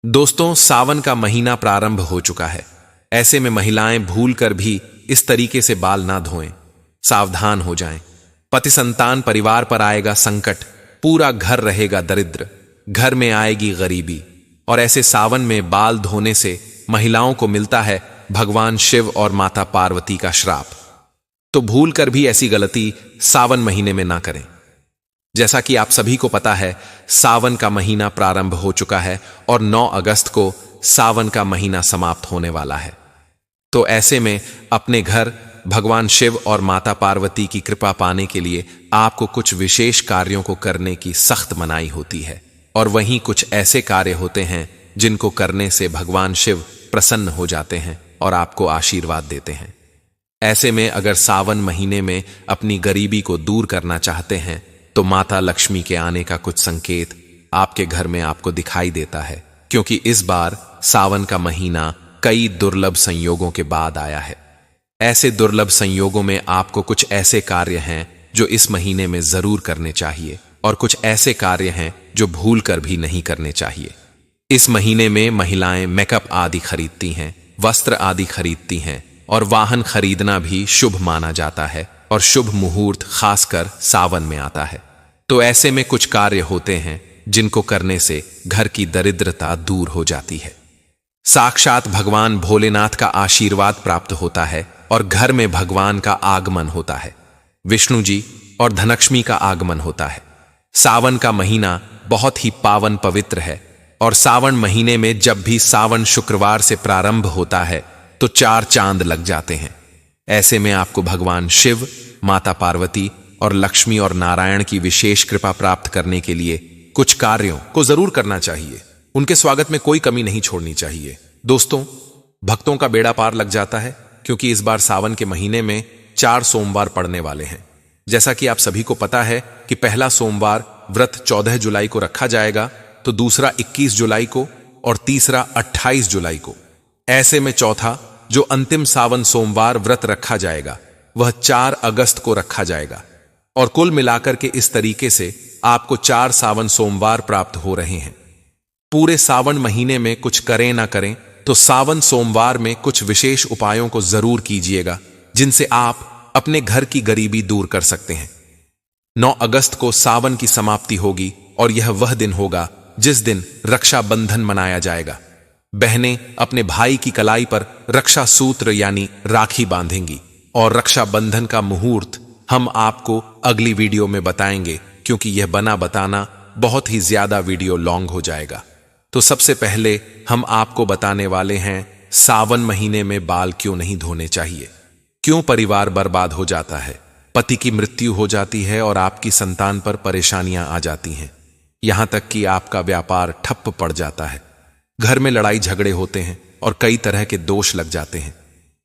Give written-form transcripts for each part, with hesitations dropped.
दोस्तों, सावन का महीना प्रारंभ हो चुका है। ऐसे में महिलाएं भूल कर भी इस तरीके से बाल ना धोएं। सावधान हो जाएं। पति संतान परिवार पर आएगा संकट, पूरा घर रहेगा दरिद्र, घर में आएगी गरीबी। और ऐसे सावन में बाल धोने से महिलाओं को मिलता है भगवान शिव और माता पार्वती का श्राप। तो भूल कर भी ऐसी गलती सावन महीने में ना करें। जैसा कि आप सभी को पता है, सावन का महीना प्रारंभ हो चुका है और 9 अगस्त को सावन का महीना समाप्त होने वाला है। तो ऐसे में अपने घर भगवान शिव और माता पार्वती की कृपा पाने के लिए आपको कुछ विशेष कार्यों को करने की सख्त मनाही होती है। और वहीं कुछ ऐसे कार्य होते हैं जिनको करने से भगवान शिव प्रसन्न हो जाते हैं और आपको आशीर्वाद देते हैं। ऐसे में अगर सावन महीने में अपनी गरीबी को दूर करना चाहते हैं तो माता लक्ष्मी के आने का कुछ संकेत आपके घर में आपको दिखाई देता है, क्योंकि इस बार सावन का महीना कई दुर्लभ संयोगों के बाद आया है। ऐसे दुर्लभ संयोगों में आपको कुछ ऐसे कार्य हैं जो इस महीने में जरूर करने चाहिए और कुछ ऐसे कार्य हैं जो भूल कर भी नहीं करने चाहिए। इस महीने में महिलाएं मेकअप आदि खरीदती हैं, वस्त्र आदि खरीदती हैं और वाहन खरीदना भी शुभ माना जाता है और शुभ मुहूर्त खासकर सावन में आता है। तो ऐसे में कुछ कार्य होते हैं जिनको करने से घर की दरिद्रता दूर हो जाती है। साक्षात भगवान भोलेनाथ का आशीर्वाद प्राप्त होता है और घर में भगवान का आगमन होता है। विष्णु जी और धनलक्ष्मी का आगमन होता है। सावन का महीना बहुत ही पावन पवित्र है और सावन महीने में जब भी सावन शुक्रवार से प्रारंभ होता है तो 4 चांद लग जाते हैं। ऐसे में आपको भगवान शिव, माता पार्वती और लक्ष्मी और नारायण की विशेष कृपा प्राप्त करने के लिए कुछ कार्यों को जरूर करना चाहिए। उनके स्वागत में कोई कमी नहीं छोड़नी चाहिए। दोस्तों, भक्तों का बेड़ा पार लग जाता है क्योंकि इस बार सावन के महीने में 4 सोमवार पड़ने वाले हैं। जैसा कि आप सभी को पता है कि पहला सोमवार व्रत 14 जुलाई को रखा जाएगा, तो दूसरा 21 जुलाई को और तीसरा 28 जुलाई को। ऐसे में चौथा जो अंतिम सावन सोमवार व्रत रखा जाएगा वह 4 अगस्त को रखा जाएगा। और कुल मिलाकर के इस तरीके से आपको 4 सावन सोमवार प्राप्त हो रहे हैं। पूरे सावन महीने में कुछ करें ना करें तो सावन सोमवार में कुछ विशेष उपायों को जरूर कीजिएगा जिनसे आप अपने घर की गरीबी दूर कर सकते हैं। 9 अगस्त को सावन की समाप्ति होगी और यह वह दिन होगा जिस दिन रक्षाबंधन मनाया जाएगा। बहनें अपने भाई की कलाई पर रक्षा सूत्र यानी राखी बांधेंगी और रक्षाबंधन का मुहूर्त हम आपको अगली वीडियो में बताएंगे, क्योंकि यह बना बताना बहुत ही ज्यादा वीडियो लॉन्ग हो जाएगा। तो सबसे पहले हम आपको बताने वाले हैं सावन महीने में बाल क्यों नहीं धोने चाहिए, क्यों परिवार बर्बाद हो जाता है, पति की मृत्यु हो जाती है और आपकी संतान पर परेशानियां आ जाती हैं, यहां तक कि आपका व्यापार ठप पड़ जाता है, घर में लड़ाई झगड़े होते हैं और कई तरह के दोष लग जाते हैं,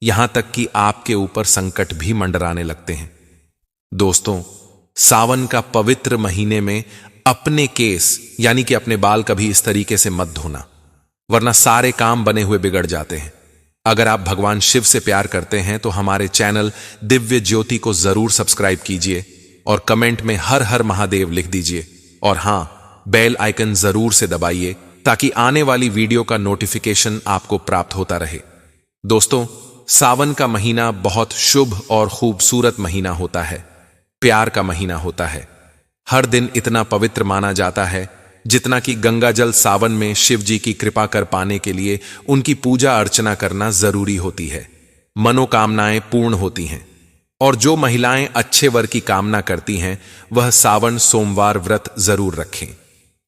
यहां तक कि आपके ऊपर संकट भी मंडराने लगते हैं। दोस्तों, सावन का पवित्र महीने में अपने केस यानी कि अपने बाल कभी इस तरीके से मत धोना, वरना सारे काम बने हुए बिगड़ जाते हैं। अगर आप भगवान शिव से प्यार करते हैं तो हमारे चैनल दिव्य ज्योति को जरूर सब्सक्राइब कीजिए और कमेंट में हर हर महादेव लिख दीजिए। और हां, बेल आइकन जरूर से दबाइए ताकि आने वाली वीडियो का नोटिफिकेशन आपको प्राप्त होता रहे। दोस्तों, सावन का महीना बहुत शुभ और खूबसूरत महीना होता है, प्यार का महीना होता है। हर दिन इतना पवित्र माना जाता है जितना कि गंगा जल सावन में शिव जी की कृपा कर पाने के लिए उनकी पूजा अर्चना करना जरूरी होती है। मनोकामनाएं पूर्ण होती हैं और जो महिलाएं अच्छे वर की कामना करती हैं वह सावन सोमवार व्रत जरूर रखें।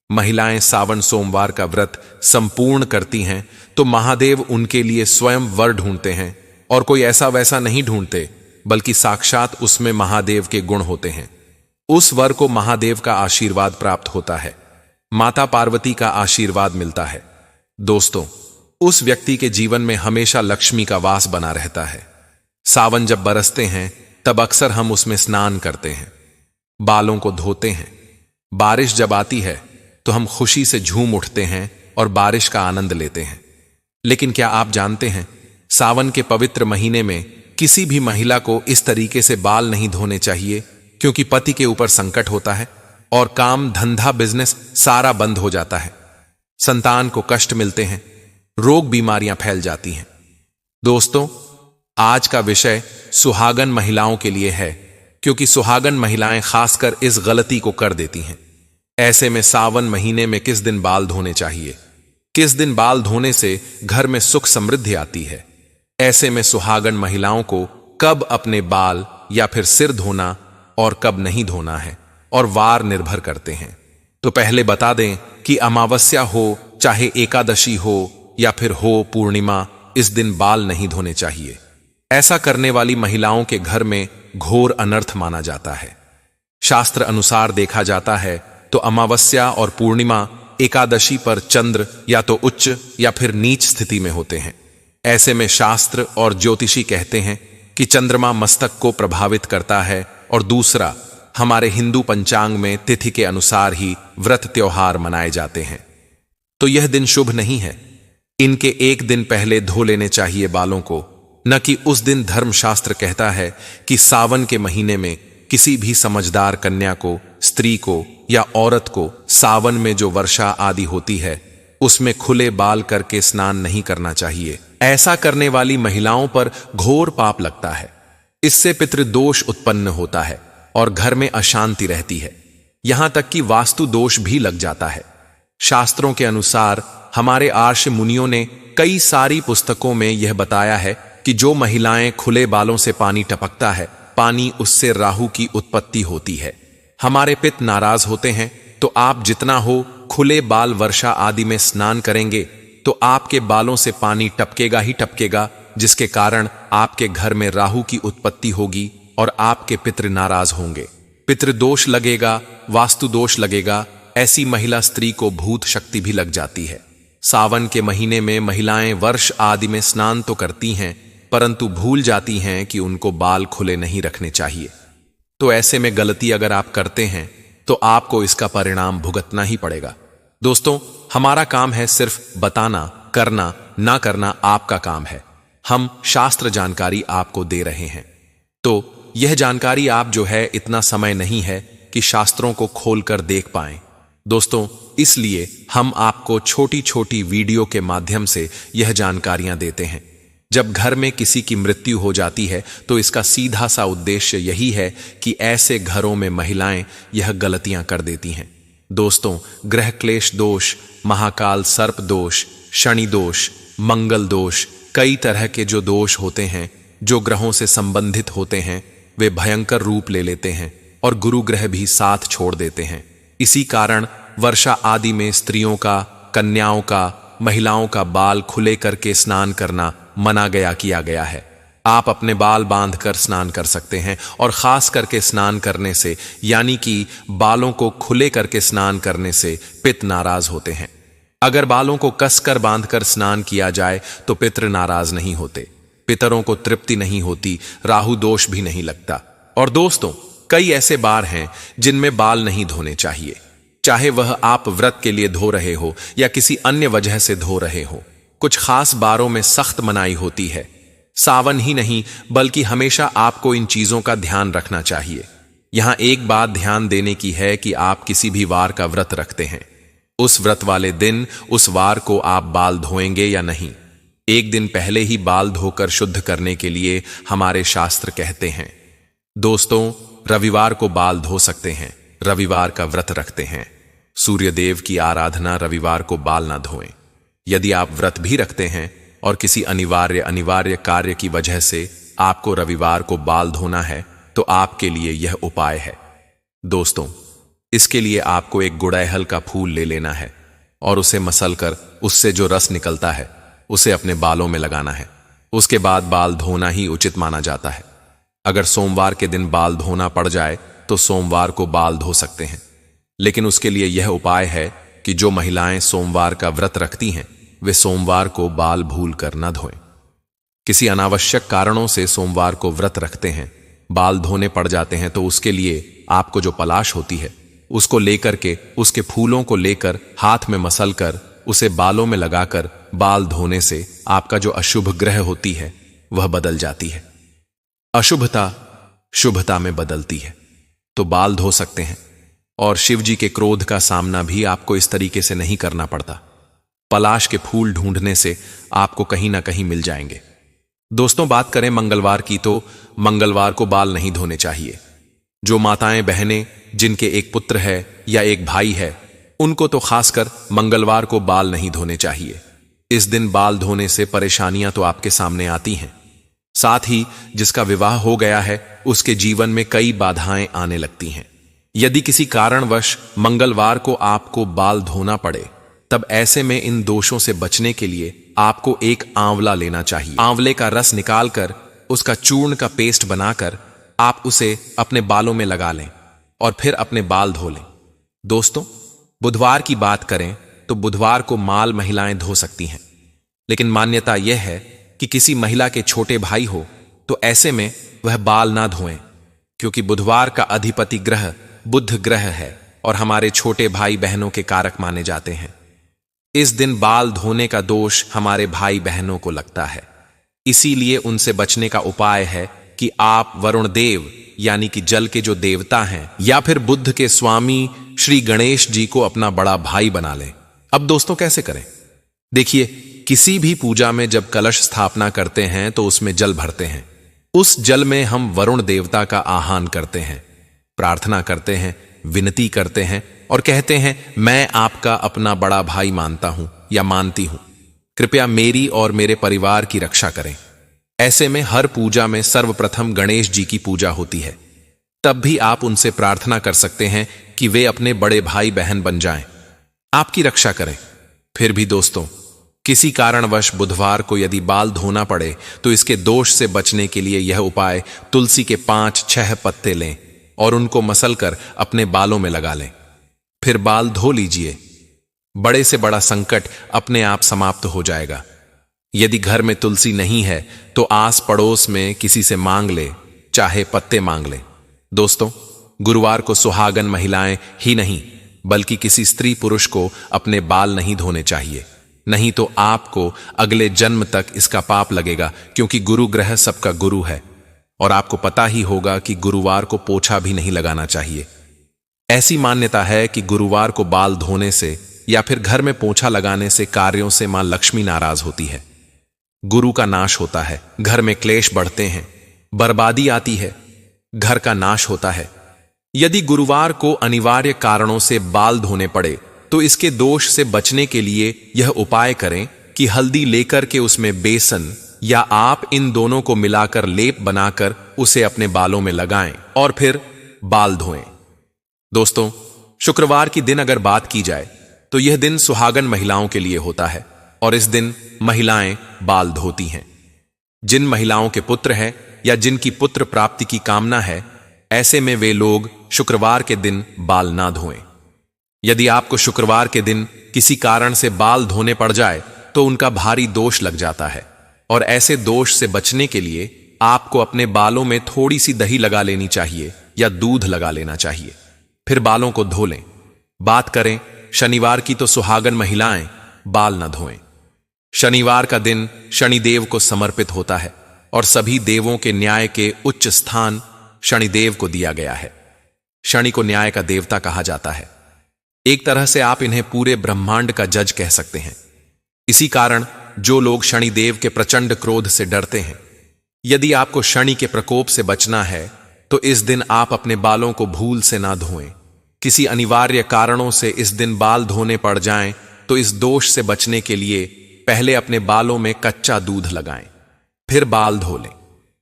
महिलाएं सावन सोमवार का व्रत संपूर्ण करती हैं तो महादेव उनके लिए स्वयं वर ढूंढते हैं और कोई ऐसा वैसा नहीं ढूंढते, बल्कि साक्षात उसमें महादेव के गुण होते हैं। उस वर को महादेव का आशीर्वाद प्राप्त होता है, माता पार्वती का आशीर्वाद मिलता है। दोस्तों, उस व्यक्ति के जीवन में हमेशा लक्ष्मी का वास बना रहता है। सावन जब बरसते हैं तब अक्सर हम उसमें स्नान करते हैं, बालों को धोते हैं। बारिश जब आती है तो हम खुशी से झूम उठते हैं और बारिश का आनंद लेते हैं। लेकिन क्या आप जानते हैं, सावन के पवित्र महीने में किसी भी महिला को इस तरीके से बाल नहीं धोने चाहिए, क्योंकि पति के ऊपर संकट होता है और काम धंधा बिजनेस सारा बंद हो जाता है। संतान को कष्ट मिलते हैं, रोग बीमारियां फैल जाती हैं। दोस्तों, आज का विषय सुहागन महिलाओं के लिए है, क्योंकि सुहागन महिलाएं खासकर इस गलती को कर देती हैं। ऐसे में सावन महीने में किस दिन बाल धोने चाहिए, किस दिन बाल धोने से घर में सुख समृद्धि आती है, ऐसे में सुहागन महिलाओं को कब अपने बाल या फिर सिर धोना और कब नहीं धोना है और वार निर्भर करते हैं। तो पहले बता दें कि अमावस्या हो चाहे एकादशी हो या फिर हो पूर्णिमा, इस दिन बाल नहीं धोने चाहिए। ऐसा करने वाली महिलाओं के घर में घोर अनर्थ माना जाता है। शास्त्र अनुसार देखा जाता है तो अमावस्या और पूर्णिमा एकादशी पर चंद्र या तो उच्च या फिर नीच स्थिति में होते हैं। ऐसे में शास्त्र और ज्योतिषी कहते हैं कि चंद्रमा मस्तक को प्रभावित करता है और दूसरा, हमारे हिंदू पंचांग में तिथि के अनुसार ही व्रत त्योहार मनाए जाते हैं। तो यह दिन शुभ नहीं है। इनके एक दिन पहले धो लेने चाहिए बालों को, न कि उस दिन। धर्मशास्त्र कहता है कि सावन के महीने में किसी भी समझदार कन्या को, स्त्री को या औरत को सावन में जो वर्षा आदि होती है उसमें खुले बाल करके स्नान नहीं करना चाहिए। ऐसा करने वाली महिलाओं पर घोर पाप लगता है। इससे पितृदोष उत्पन्न होता है और घर में अशांति रहती है, यहां तक कि वास्तु दोष भी लग जाता है। शास्त्रों के अनुसार हमारे आर्ष मुनियों ने कई सारी पुस्तकों में यह बताया है कि जो महिलाएं खुले बालों से पानी टपकता है, पानी उससे राहु की उत्पत्ति होती है। हमारे पिता नाराज होते हैं तो आप जितना हो खुले बाल वर्षा आदि में स्नान करेंगे तो आपके बालों से पानी टपकेगा ही टपकेगा, जिसके कारण आपके घर में राहु की उत्पत्ति होगी और आपके पितृ नाराज होंगे। पितृदोष लगेगा, वास्तु दोष लगेगा। ऐसी महिला स्त्री को भूत शक्ति भी लग जाती है। सावन के महीने में महिलाएं वर्ष आदि में स्नान तो करती हैं, परंतु भूल जाती हैं कि उनको बाल खुले नहीं रखने चाहिए। तो ऐसे में गलती अगर आप करते हैं तो आपको इसका परिणाम भुगतना ही पड़ेगा। दोस्तों, हमारा काम है सिर्फ बताना, करना ना करना आपका काम है। हम शास्त्र जानकारी आपको दे रहे हैं, तो यह जानकारी आप जो है, इतना समय नहीं है कि शास्त्रों को खोलकर देख पाएं। दोस्तों, इसलिए हम आपको छोटी छोटी वीडियो के माध्यम से यह जानकारियां देते हैं। जब घर में किसी की मृत्यु हो जाती है तो इसका सीधा सा उद्देश्य यही है कि ऐसे घरों में महिलाएं यह गलतियां कर देती हैं। दोस्तों, ग्रह क्लेश दोष, महाकाल सर्प दोष, शनि दोष, मंगल दोष, कई तरह के जो दोष होते हैं, जो ग्रहों से संबंधित होते हैं, वे भयंकर रूप ले लेते हैं और गुरु ग्रह भी साथ छोड़ देते हैं। इसी कारण वर्षा आदि में स्त्रियों का, कन्याओं का, महिलाओं का बाल खुले करके स्नान करना मना किया गया है। आप अपने बाल बांधकर स्नान कर सकते हैं और खास करके स्नान करने से, यानी कि बालों को खुले करके स्नान करने से पितृ नाराज होते हैं। अगर बालों को कसकर बांधकर स्नान किया जाए तो पितृ नाराज नहीं होते, पितरों को तृप्ति नहीं होती, राहु दोष भी नहीं लगता। और दोस्तों, कई ऐसे बार हैं जिनमें बाल नहीं धोने चाहिए, चाहे वह आप व्रत के लिए धो रहे हो या किसी अन्य वजह से धो रहे हो। कुछ खास बारों में सख्त मनाही होती है। सावन ही नहीं बल्कि हमेशा आपको इन चीजों का ध्यान रखना चाहिए। यहां एक बात ध्यान देने की है कि आप किसी भी वार का व्रत रखते हैं, उस व्रत वाले दिन उस वार को आप बाल धोएंगे या नहीं। एक दिन पहले ही बाल धोकर शुद्ध करने के लिए हमारे शास्त्र कहते हैं। दोस्तों, रविवार को बाल धो सकते हैं, रविवार का व्रत रखते हैं। सूर्य देव की आराधना, रविवार को बाल ना धोएं। यदि आप व्रत भी रखते हैं और किसी अनिवार्य कार्य की वजह से आपको रविवार को बाल धोना है तो आपके लिए यह उपाय है। दोस्तों, इसके लिए आपको एक गुड़ैल का फूल ले लेना है और उसे मसलकर उससे जो रस निकलता है उसे अपने बालों में लगाना है। उसके बाद बाल धोना ही उचित माना जाता है। अगर सोमवार के दिन बाल धोना पड़ जाए तो सोमवार को बाल धो सकते हैं, लेकिन उसके लिए यह उपाय है कि जो महिलाएं सोमवार का व्रत रखती हैं वे सोमवार को बाल भूल कर न धोएं। किसी अनावश्यक कारणों से सोमवार को व्रत रखते हैं, बाल धोने पड़ जाते हैं, तो उसके लिए आपको जो पलाश होती है उसको लेकर के, उसके फूलों को लेकर हाथ में मसल कर उसे बालों में लगाकर बाल धोने से आपका जो अशुभ ग्रह होती है वह बदल जाती है, अशुभता शुभता में बदलती है। तो बाल धो सकते हैं और शिव जी के क्रोध का सामना भी आपको इस तरीके से नहीं करना पड़ता। पलाश के फूल ढूंढने से आपको कहीं ना कहीं मिल जाएंगे। दोस्तों, बात करें मंगलवार की तो मंगलवार को बाल नहीं धोने चाहिए। जो माताएं बहनें जिनके एक पुत्र है या एक भाई है, उनको तो खासकर मंगलवार को बाल नहीं धोने चाहिए। इस दिन बाल धोने से परेशानियां तो आपके सामने आती हैं, साथ ही जिसका विवाह हो गया है उसके जीवन में कई बाधाएं आने लगती हैं। यदि किसी कारणवश मंगलवार को आपको बाल धोना पड़े, तब ऐसे में इन दोषों से बचने के लिए आपको एक आंवला लेना चाहिए। आंवले का रस निकालकर उसका चूर्ण का पेस्ट बनाकर आप उसे अपने बालों में लगा लें और फिर अपने बाल धो लें। दोस्तों, बुधवार की बात करें तो बुधवार को माल महिलाएं धो सकती हैं, लेकिन मान्यता यह है कि किसी महिला के छोटे भाई हो तो ऐसे में वह बाल ना धोएं, क्योंकि बुधवार का अधिपति ग्रह बुध ग्रह है और हमारे छोटे भाई बहनों के कारक माने जाते हैं। इस दिन बाल धोने का दोष हमारे भाई बहनों को लगता है, इसीलिए उनसे बचने का उपाय है कि आप वरुण देव यानी कि जल के जो देवता हैं या फिर बुद्ध के स्वामी श्री गणेश जी को अपना बड़ा भाई बना लें। अब दोस्तों, कैसे करें? देखिए, किसी भी पूजा में जब कलश स्थापना करते हैं तो उसमें जल भरते हैं। उस जल में हम वरुण देवता का आह्वान करते हैं, प्रार्थना करते हैं, विनती करते हैं और कहते हैं, मैं आपका अपना बड़ा भाई मानता हूं या मानती हूं, कृपया मेरी और मेरे परिवार की रक्षा करें। ऐसे में हर पूजा में सर्वप्रथम गणेश जी की पूजा होती है। तब भी आप उनसे प्रार्थना कर सकते हैं कि वे अपने बड़े भाई बहन बन जाएं, आपकी रक्षा करें। फिर भी दोस्तों, किसी कारणवश बुधवार को यदि बाल धोना पड़े तो इसके दोष से बचने के लिए यह उपाय तुलसी के 5-6 पत्ते लें और उनको मसलकर अपने बालों में लगा लें, फिर बाल धो लीजिए। बड़े से बड़ा संकट अपने आप समाप्त हो जाएगा। यदि घर में तुलसी नहीं है तो आस पड़ोस में किसी से मांग ले, चाहे पत्ते मांग ले। दोस्तों, गुरुवार को सुहागन महिलाएं ही नहीं बल्कि किसी स्त्री पुरुष को अपने बाल नहीं धोने चाहिए, नहीं तो आपको अगले जन्म तक इसका पाप लगेगा, क्योंकि गुरु ग्रह सबका गुरु है और आपको पता ही होगा कि गुरुवार को पोछा भी नहीं लगाना चाहिए। ऐसी मान्यता है कि गुरुवार को बाल धोने से या फिर घर में पोछा लगाने से कार्यों से मां लक्ष्मी नाराज होती है, गुरु का नाश होता है, घर में क्लेश बढ़ते हैं, बर्बादी आती है, घर का नाश होता है। यदि गुरुवार को अनिवार्य कारणों से बाल धोने पड़े तो इसके दोष से बचने के लिए यह उपाय करें कि हल्दी लेकर के उसमें बेसन या आप इन दोनों को मिलाकर लेप बनाकर उसे अपने बालों में लगाएं और फिर बाल धोएं। दोस्तों, शुक्रवार की दिन अगर बात की जाए तो यह दिन सुहागन महिलाओं के लिए होता है और इस दिन महिलाएं बाल धोती हैं। जिन महिलाओं के पुत्र हैं या जिनकी पुत्र प्राप्ति की कामना है, ऐसे में वे लोग शुक्रवार के दिन बाल ना धोएं। यदि आपको शुक्रवार के दिन किसी कारण से बाल धोने पड़ जाए तो उनका भारी दोष लग जाता है और ऐसे दोष से बचने के लिए आपको अपने बालों में थोड़ी सी दही लगा लेनी चाहिए या दूध लगा लेना चाहिए, फिर बालों को धो लें। बात करें शनिवार की तो सुहागन महिलाएं बाल न धोएं। शनिवार का दिन शनिदेव को समर्पित होता है और सभी देवों के न्याय के उच्च स्थान शनिदेव को दिया गया है। शनि को न्याय का देवता कहा जाता है। एक तरह से आप इन्हें पूरे ब्रह्मांड का जज कह सकते हैं। इसी कारण जो लोग शनिदेव के प्रचंड क्रोध से डरते हैं, यदि आपको शनि के प्रकोप से बचना है तो इस दिन आप अपने बालों को भूल से ना धोएं। किसी अनिवार्य कारणों से इस दिन बाल धोने पड़ जाएं तो इस दोष से बचने के लिए पहले अपने बालों में कच्चा दूध लगाएं, फिर बाल धो लें।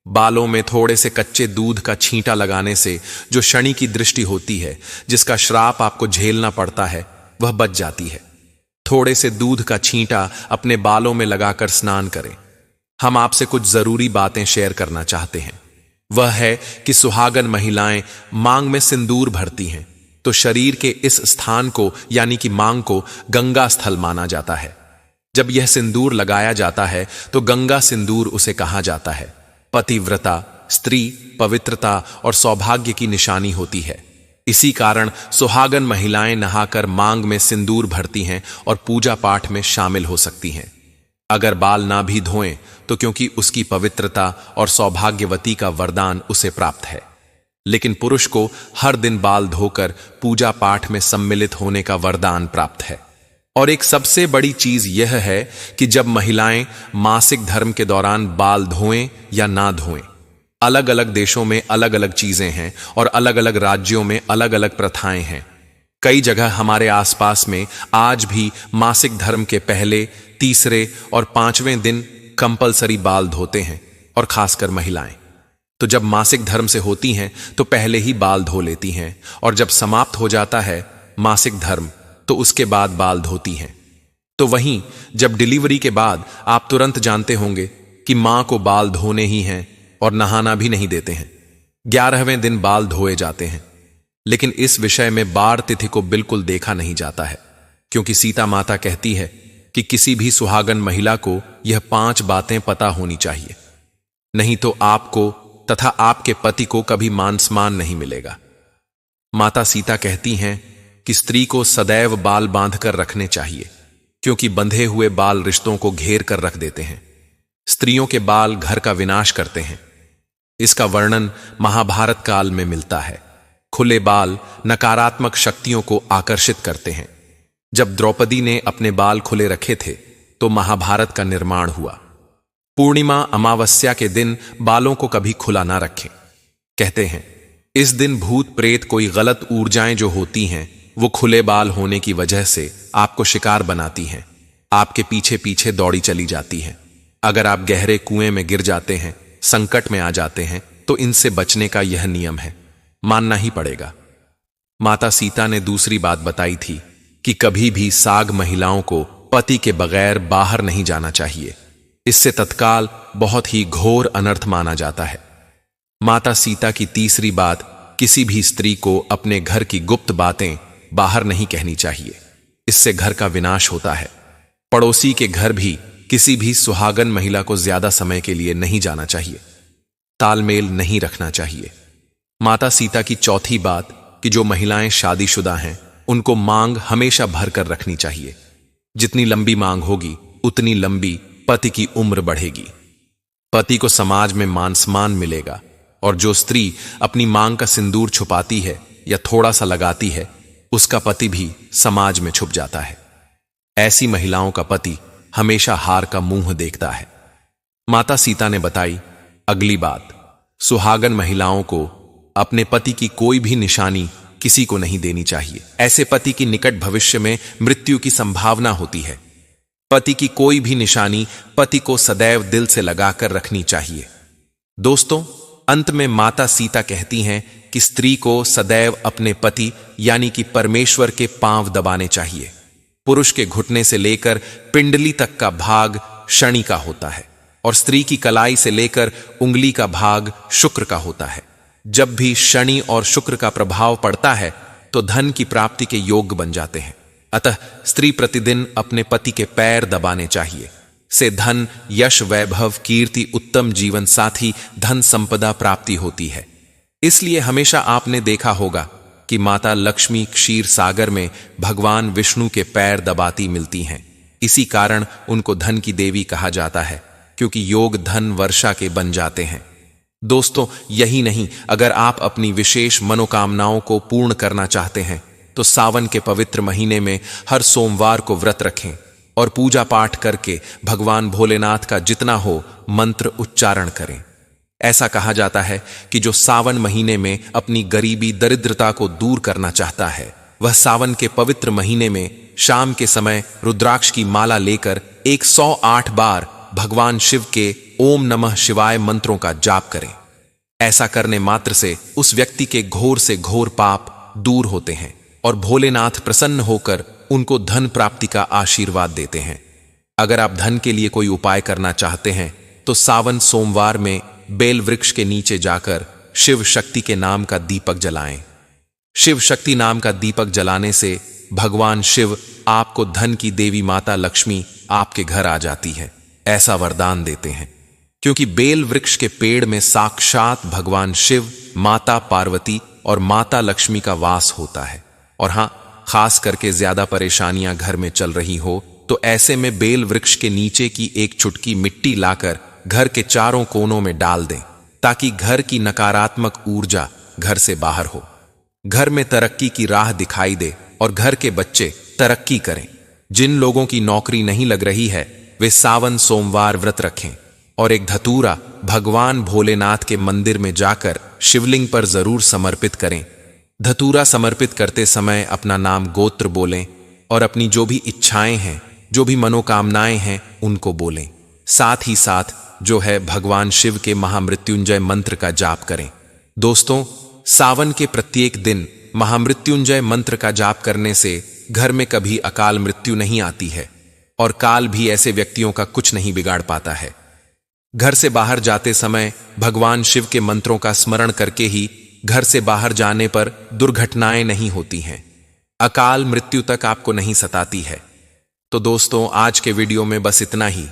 बालों में थोड़े से कच्चे दूध का छींटा लगाने से जो शनि की दृष्टि होती है, जिसका श्राप आपको झेलना पड़ता है, वह बच जाती है। थोड़े से दूध का छींटा अपने बालों में लगाकर स्नान करें। हम आपसे कुछ जरूरी बातें शेयर करना चाहते हैं। वह है कि सुहागन महिलाएं मांग में सिंदूर भरती हैं तो शरीर के इस स्थान को यानी कि मांग को गंगा स्थल माना जाता है। जब यह सिंदूर लगाया जाता है तो गंगा सिंदूर उसे कहा जाता है। पतिव्रता स्त्री पवित्रता और सौभाग्य की निशानी होती है। इसी कारण सुहागन महिलाएं नहाकर मांग में सिंदूर भरती हैं और पूजा पाठ में शामिल हो सकती हैं। अगर बाल ना भी धोएं तो क्योंकि उसकी पवित्रता और सौभाग्यवती का वरदान उसे प्राप्त है, लेकिन पुरुष को हर दिन बाल धोकर पूजा पाठ में सम्मिलित होने का वरदान प्राप्त है। और एक सबसे बड़ी चीज यह है कि जब महिलाएं मासिक धर्म के दौरान बाल धोएं या ना धोएं, अलग अलग देशों में अलग अलग चीजें हैं और अलग अलग राज्यों में अलग अलग प्रथाएं हैं। कई जगह हमारे आसपास में आज भी मासिक धर्म के पहले, तीसरे और 5वें दिन कंपलसरी बाल धोते हैं, और खासकर महिलाएं तो जब मासिक धर्म से होती हैं तो पहले ही बाल धो लेती हैं, और जब समाप्त हो जाता है मासिक धर्म तो उसके बाद बाल धोती हैं। तो वहीं जब डिलीवरी के बाद आप तुरंत जानते होंगे कि मां को बाल धोने ही हैं और नहाना भी नहीं देते हैं। 11वें दिन बाल धोए जाते हैं। लेकिन इस विषय में बार तिथि को बिल्कुल देखा नहीं जाता है, क्योंकि सीता माता कहती है कि किसी भी सुहागन महिला को यह 5 बातें पता होनी चाहिए, नहीं तो आपको तथा आपके पति को कभी मान सम्मान नहीं मिलेगा। माता सीता कहती हैं कि स्त्री को सदैव बाल बांधकर रखने चाहिए, क्योंकि बंधे हुए बाल रिश्तों को घेर कर रख देते हैं। स्त्रियों के बाल घर का विनाश करते हैं। इसका वर्णन महाभारत काल में मिलता है। खुले बाल नकारात्मक शक्तियों को आकर्षित करते हैं। जब द्रौपदी ने अपने बाल खुले रखे थे तो महाभारत का निर्माण हुआ। पूर्णिमा अमावस्या के दिन बालों को कभी खुला ना रखें। कहते हैं इस दिन भूत प्रेत कोई गलत ऊर्जाएं जो होती हैं वो खुले बाल होने की वजह से आपको शिकार बनाती हैं, आपके पीछे पीछे दौड़ी चली जाती हैं। अगर आप गहरे कुएं में गिर जाते हैं, संकट में आ जाते हैं, तो इनसे बचने का यह नियम है, मानना ही पड़ेगा। माता सीता ने दूसरी बात बताई थी कि कभी भी साग महिलाओं को पति के बगैर बाहर नहीं जाना चाहिए। इससे तत्काल बहुत ही घोर अनर्थ माना जाता है। माता सीता की तीसरी बात, किसी भी स्त्री को अपने घर की गुप्त बातें बाहर नहीं कहनी चाहिए, इससे घर का विनाश होता है। पड़ोसी के घर भी किसी भी सुहागन महिला को ज्यादा समय के लिए नहीं जाना चाहिए। तालमेल नहीं रखना चाहिए। माता सीता की चौथी बात कि जो महिलाएं शादीशुदा हैं उनको मांग हमेशा भर कर रखनी चाहिए। जितनी लंबी मांग होगी उतनी लंबी पति की उम्र बढ़ेगी, पति को समाज में मान सम्मान मिलेगा, और जो स्त्री अपनी मांग का सिंदूर छुपाती है या थोड़ा सा लगाती है उसका पति भी समाज में छुप जाता है। ऐसी महिलाओं का पति हमेशा हार का मुंह देखता है। माता सीता ने बताई अगली बात, सुहागन महिलाओं को अपने पति की कोई भी निशानी किसी को नहीं देनी चाहिए। ऐसे पति की निकट भविष्य में मृत्यु की संभावना होती है। पति की कोई भी निशानी पति को सदैव दिल से लगाकर रखनी चाहिए। दोस्तों, अंत में माता सीता कहती हैं कि स्त्री को सदैव अपने पति यानी कि परमेश्वर के पांव दबाने चाहिए। पुरुष के घुटने से लेकर पिंडली तक का भाग शनि का होता है और स्त्री की कलाई से लेकर उंगली का भाग शुक्र का होता है। जब भी शनि और शुक्र का प्रभाव पड़ता है तो धन की प्राप्ति के योग बन जाते हैं। अतः स्त्री प्रतिदिन अपने पति के पैर दबाने चाहिए। से धन, यश, वैभव, कीर्ति, उत्तम जीवन साथी, धन संपदा प्राप्ति होती है। इसलिए हमेशा आपने देखा होगा कि माता लक्ष्मी क्षीर सागर में भगवान विष्णु के पैर दबाती मिलती हैं। इसी कारण उनको धन की देवी कहा जाता है, क्योंकि योग धन वर्षा के बन जाते हैं। दोस्तों, यही नहीं, अगर आप अपनी विशेष मनोकामनाओं को पूर्ण करना चाहते हैं तो सावन के पवित्र महीने में हर सोमवार को व्रत रखें और पूजा पाठ करके भगवान भोलेनाथ का जितना हो मंत्र उच्चारण करें। ऐसा कहा जाता है कि जो सावन महीने में अपनी गरीबी दरिद्रता को दूर करना चाहता है, वह सावन के पवित्र महीने में शाम के समय रुद्राक्ष की माला लेकर 108 बार भगवान शिव के ओम नमः शिवाय मंत्रों का जाप करें। ऐसा करने मात्र से उस व्यक्ति के घोर से घोर पाप दूर होते हैं और भोलेनाथ प्रसन्न होकर उनको धन प्राप्ति का आशीर्वाद देते हैं। अगर आप धन के लिए कोई उपाय करना चाहते हैं तो सावन सोमवार में बेल वृक्ष के नीचे जाकर शिव शक्ति के नाम का दीपक जलाएं। शिव शक्ति नाम का दीपक जलाने से भगवान शिव आपको धन की देवी माता लक्ष्मी आपके घर आ जाती है, ऐसा वरदान देते हैं। क्योंकि बेल वृक्ष के पेड़ में साक्षात भगवान शिव, माता पार्वती और माता लक्ष्मी का वास होता है। और हां, खास करके ज्यादा परेशानियां घर में चल रही हो तो ऐसे में बेल वृक्ष के नीचे की एक चुटकी मिट्टी लाकर घर के चारों कोनों में डाल दें, ताकि घर की नकारात्मक ऊर्जा घर से बाहर हो, घर में तरक्की की राह दिखाई दे और घर के बच्चे तरक्की करें। जिन लोगों की नौकरी नहीं लग रही है वे सावन सोमवार व्रत रखें और एक धतूरा भगवान भोलेनाथ के मंदिर में जाकर शिवलिंग पर जरूर समर्पित करें। धतूरा समर्पित करते समय अपना नाम गोत्र बोलें और अपनी जो भी इच्छाएं हैं, जो भी मनोकामनाएं हैं उनको बोलें। साथ ही साथ जो है भगवान शिव के महामृत्युंजय मंत्र का जाप करें। दोस्तों, सावन के प्रत्येक दिन महामृत्युंजय मंत्र का जाप करने से घर में कभी अकाल मृत्यु नहीं आती है और काल भी ऐसे व्यक्तियों का कुछ नहीं बिगाड़ पाता है। घर से बाहर जाते समय भगवान शिव के मंत्रों का स्मरण करके ही घर से बाहर जाने पर दुर्घटनाएं नहीं होती हैं, अकाल मृत्यु तक आपको नहीं सताती है। तो दोस्तों, आज के वीडियो में बस इतना ही।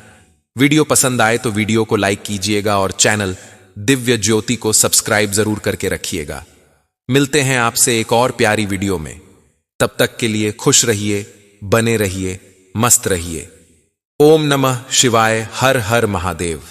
वीडियो पसंद आए तो वीडियो को लाइक कीजिएगा और चैनल दिव्य ज्योति को सब्सक्राइब जरूर करके रखिएगा। मिलते हैं आपसे एक और प्यारी वीडियो में। तब तक के लिए खुश रहिए, बने रहिए, मस्त रहिए। ओम नमः शिवाय। हर हर महादेव।